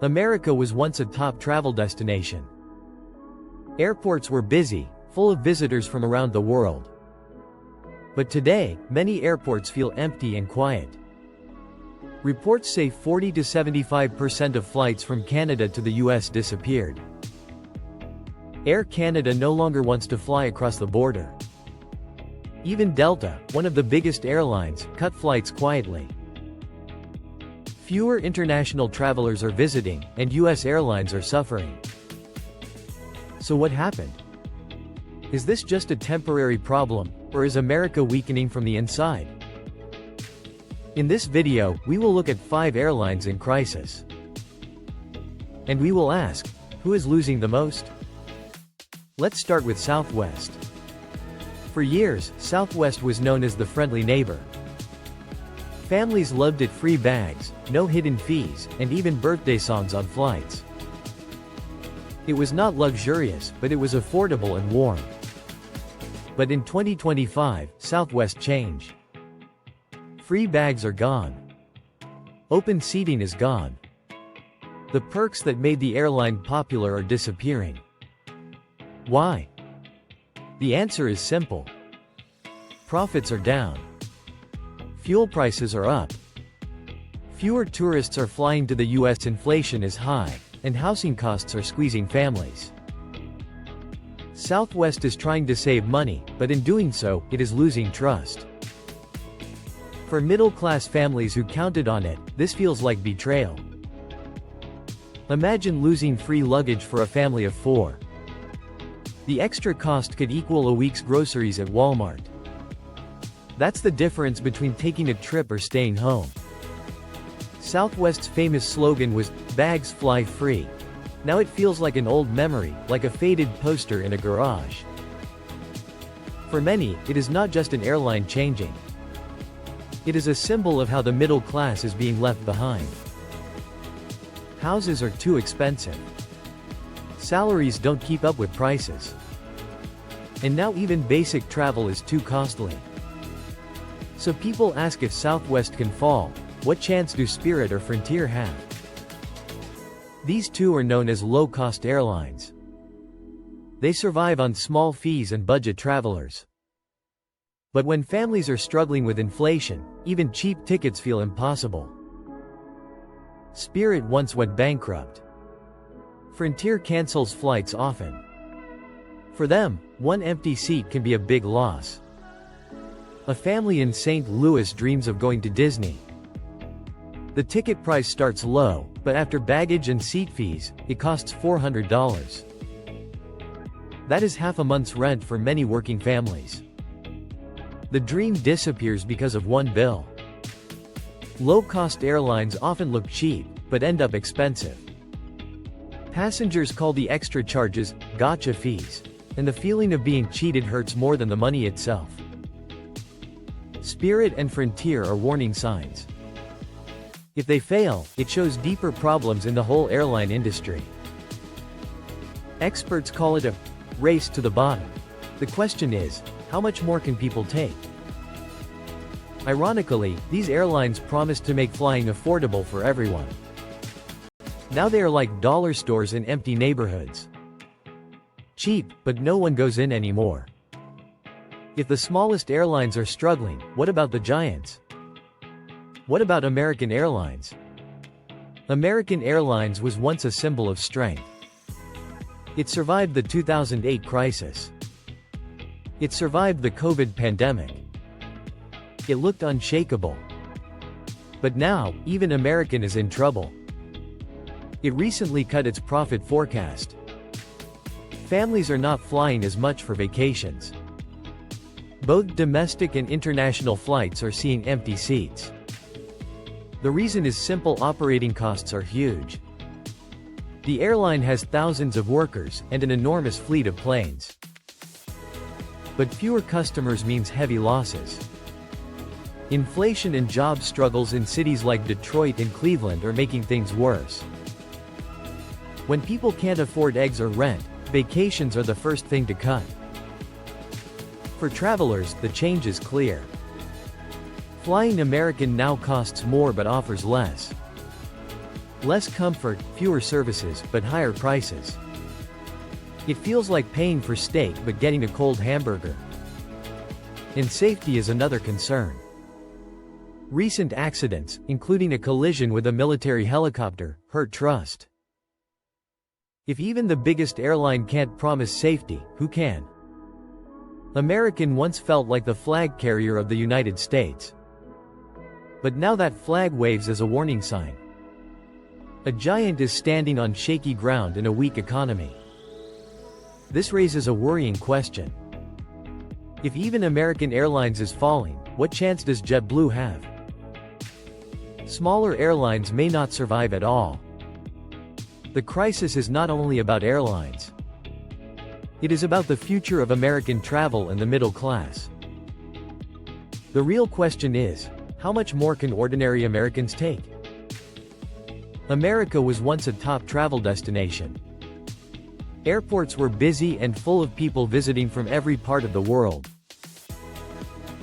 America was once a top travel destination. Airports were busy, full of visitors from around the world. But today, many airports feel empty and quiet. Reports say 40 to 75% of flights from Canada to the US disappeared. Air Canada no longer wants to fly across the border. Even Delta, one of the biggest airlines, cut flights quietly. Fewer international travelers are visiting, and US airlines are suffering. So what happened? Is this just a temporary problem, or is America weakening from the inside? In this video, we will look at 5 airlines in crisis. And we will ask, who is losing the most? Let's start with Southwest. For years, Southwest was known as the friendly neighbor. Families loved it: free bags, no hidden fees, and even birthday songs on flights. It was not luxurious, but it was affordable and warm. But in 2025, Southwest changed. Free bags are gone. Open seating is gone. The perks that made the airline popular are disappearing. Why? The answer is simple. Profits are down. Fuel prices are up. Fewer tourists are flying to the US. Inflation is high, and housing costs are squeezing families. Southwest is trying to save money, but in doing so, it is losing trust. For middle-class families who counted on it, this feels like betrayal. Imagine losing free luggage for a family of 4. The extra cost could equal a week's groceries at Walmart. That's the difference between taking a trip or staying home. Southwest's famous slogan was, "Bags fly free." Now it feels like an old memory, like a faded poster in a garage. For many, it is not just an airline changing. It is a symbol of how the middle class is being left behind. Houses are too expensive. Salaries don't keep up with prices. And now even basic travel is too costly. So people ask, if Southwest can fall, what chance do Spirit or Frontier have? These two are known as low-cost airlines. They survive on small fees and budget travelers. But when families are struggling with inflation, even cheap tickets feel impossible. Spirit once went bankrupt. Frontier cancels flights often. For them, one empty seat can be a big loss. A family in St. Louis dreams of going to Disney. The ticket price starts low, but after baggage and seat fees, it costs $400. That is half a month's rent for many working families. The dream disappears because of one bill. Low-cost airlines often look cheap, but end up expensive. Passengers call the extra charges gotcha fees, and the feeling of being cheated hurts more than the money itself. Spirit and Frontier are warning signs. If they fail, it shows deeper problems in the whole airline industry. Experts call it a race to the bottom. The question is, how much more can people take? Ironically, these airlines promised to make flying affordable for everyone. Now they are like dollar stores in empty neighborhoods. Cheap, but no one goes in anymore. If the smallest airlines are struggling, what about the giants? What about American Airlines? American Airlines was once a symbol of strength. It survived the 2008 crisis. It survived the COVID pandemic. It looked unshakable. But now, even American is in trouble. It recently cut its profit forecast. Families are not flying as much for vacations. Both domestic and international flights are seeing empty seats. The reason is simple: operating costs are huge. The airline has thousands of workers, and an enormous fleet of planes. But fewer customers means heavy losses. Inflation and job struggles in cities like Detroit and Cleveland are making things worse. When people can't afford eggs or rent, vacations are the first thing to cut. For travelers, the change is clear. Flying American now costs more but offers less. Less comfort, fewer services, but higher prices. It feels like paying for steak but getting a cold hamburger. And safety is another concern. Recent accidents, including a collision with a military helicopter, hurt trust. If even the biggest airline can't promise safety, who can? American once felt like the flag carrier of the United States. But now that flag waves as a warning sign. A giant is standing on shaky ground in a weak economy. This raises a worrying question. If even American Airlines is falling, what chance does JetBlue have? Smaller airlines may not survive at all. The crisis is not only about airlines. It is about the future of American travel and the middle class. The real question is, how much more can ordinary Americans take? America was once a top travel destination. Airports were busy and full of people visiting from every part of the world.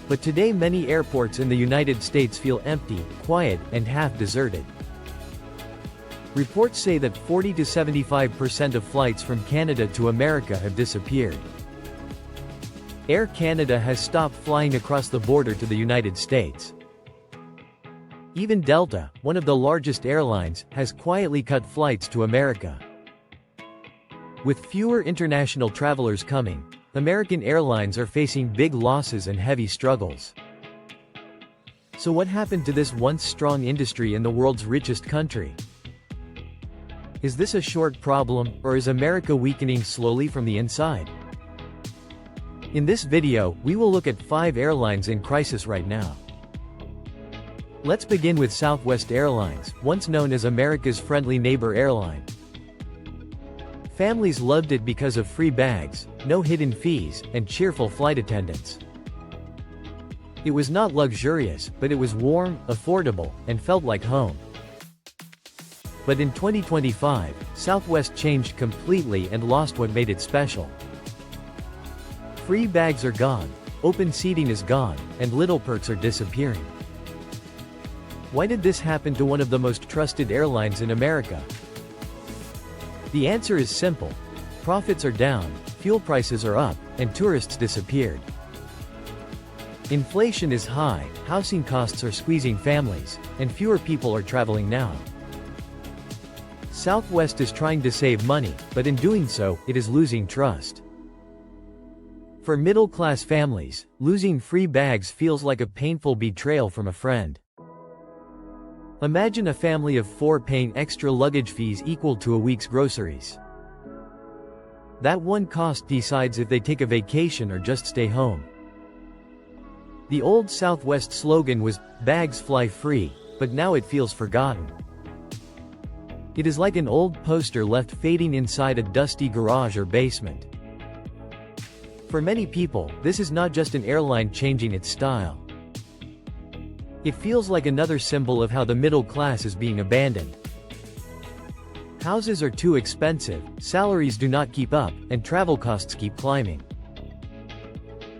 But today many airports in the United States feel empty, quiet, and half-deserted. Reports say that 40 to 75% of flights from Canada to America have disappeared. Air Canada has stopped flying across the border to the United States. Even Delta, one of the largest airlines, has quietly cut flights to America. With fewer international travelers coming, American airlines are facing big losses and heavy struggles. So what happened to this once strong industry in the world's richest country? Is this a short problem, or is America weakening slowly from the inside? In this video, we will look at 5 airlines in crisis right now. Let's begin with Southwest Airlines, once known as America's friendly neighbor airline. Families loved it because of free bags, no hidden fees, and cheerful flight attendants. It was not luxurious, but it was warm, affordable, and felt like home. But in 2025, Southwest changed completely and lost what made it special. Free bags are gone, open seating is gone, and little perks are disappearing. Why did this happen to one of the most trusted airlines in America? The answer is simple. Profits are down, fuel prices are up, and tourists disappeared. Inflation is high, housing costs are squeezing families, and fewer people are traveling now. Southwest is trying to save money, but in doing so, it is losing trust. For middle-class families, losing free bags feels like a painful betrayal from a friend. Imagine a family of 4 paying extra luggage fees equal to a week's groceries. That one cost decides if they take a vacation or just stay home. The old Southwest slogan was, "Bags fly free," but now it feels forgotten. It is like an old poster left fading inside a dusty garage or basement. For many people, this is not just an airline changing its style. It feels like another symbol of how the middle class is being abandoned. Houses are too expensive, salaries do not keep up, and travel costs keep climbing.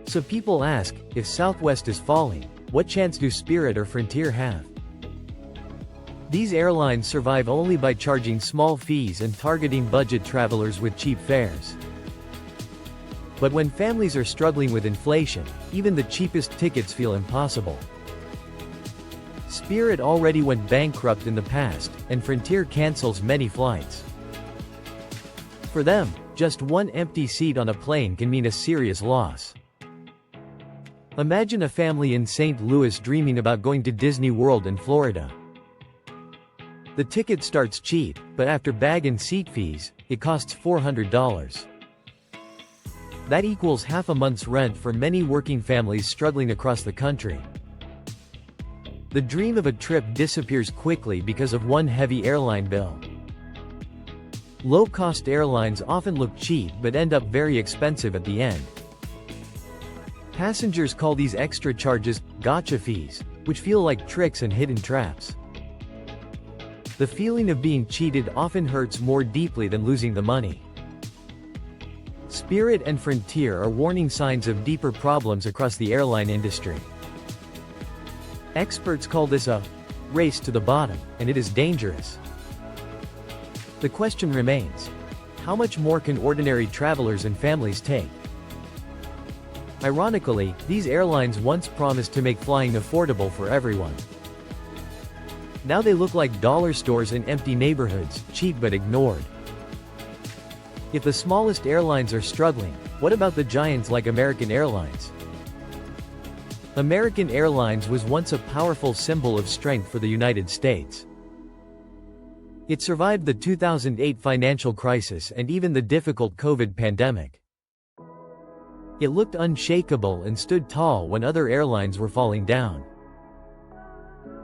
So people ask, if Southwest is falling, what chance do Spirit or Frontier have? These airlines survive only by charging small fees and targeting budget travelers with cheap fares. But when families are struggling with inflation, even the cheapest tickets feel impossible. Spirit already went bankrupt in the past, and Frontier cancels many flights. For them, just one empty seat on a plane can mean a serious loss. Imagine a family in St. Louis dreaming about going to Disney World in Florida. The ticket starts cheap, but after bag and seat fees, it costs $400. That equals half a month's rent for many working families struggling across the country. The dream of a trip disappears quickly because of one heavy airline bill. Low-cost airlines often look cheap but end up very expensive at the end. Passengers call these extra charges gotcha fees, which feel like tricks and hidden traps. The feeling of being cheated often hurts more deeply than losing the money. Spirit and Frontier are warning signs of deeper problems across the airline industry. Experts call this a race to the bottom, and it is dangerous. The question remains: how much more can ordinary travelers and families take? Ironically, these airlines once promised to make flying affordable for everyone. Now they look like dollar stores in empty neighborhoods, cheap but ignored. If the smallest airlines are struggling, what about the giants like American Airlines? American Airlines was once a powerful symbol of strength for the United States. It survived the 2008 financial crisis and even the difficult COVID pandemic. It looked unshakable and stood tall when other airlines were falling down.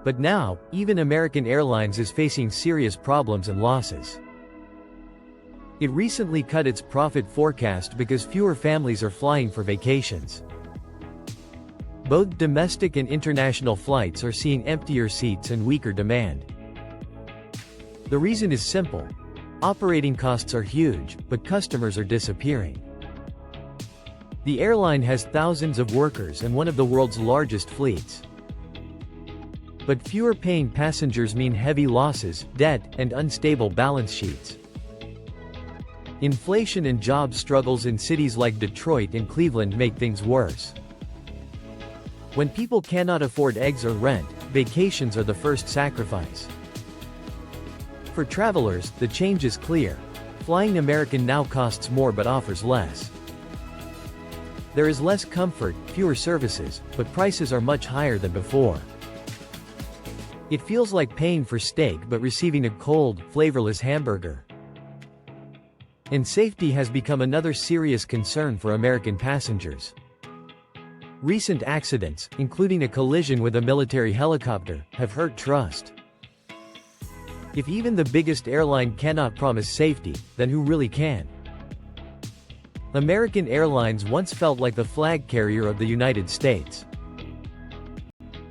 But now, even American Airlines is facing serious problems and losses. It recently cut its profit forecast because fewer families are flying for vacations. Both domestic and international flights are seeing emptier seats and weaker demand. The reason is simple: operating costs are huge, but customers are disappearing. The airline has thousands of workers and one of the world's largest fleets. But fewer paying passengers mean heavy losses, debt, and unstable balance sheets. Inflation and job struggles in cities like Detroit and Cleveland make things worse. When people cannot afford eggs or rent, vacations are the first sacrifice. For travelers, the change is clear. Flying American now costs more but offers less. There is less comfort, fewer services, but prices are much higher than before. It feels like paying for steak but receiving a cold, flavorless hamburger. And safety has become another serious concern for American passengers. Recent accidents, including a collision with a military helicopter, have hurt trust. If even the biggest airline cannot promise safety, then who really can? American Airlines once felt like the flag carrier of the United States.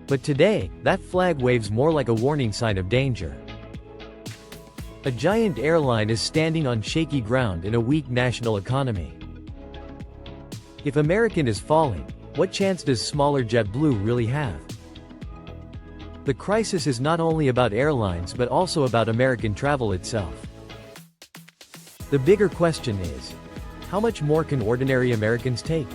But today, that flag waves more like a warning sign of danger. A giant airline is standing on shaky ground in a weak national economy. If American is falling, what chance does smaller JetBlue really have? The crisis is not only about airlines but also about American travel itself. The bigger question is: how much more can ordinary Americans take?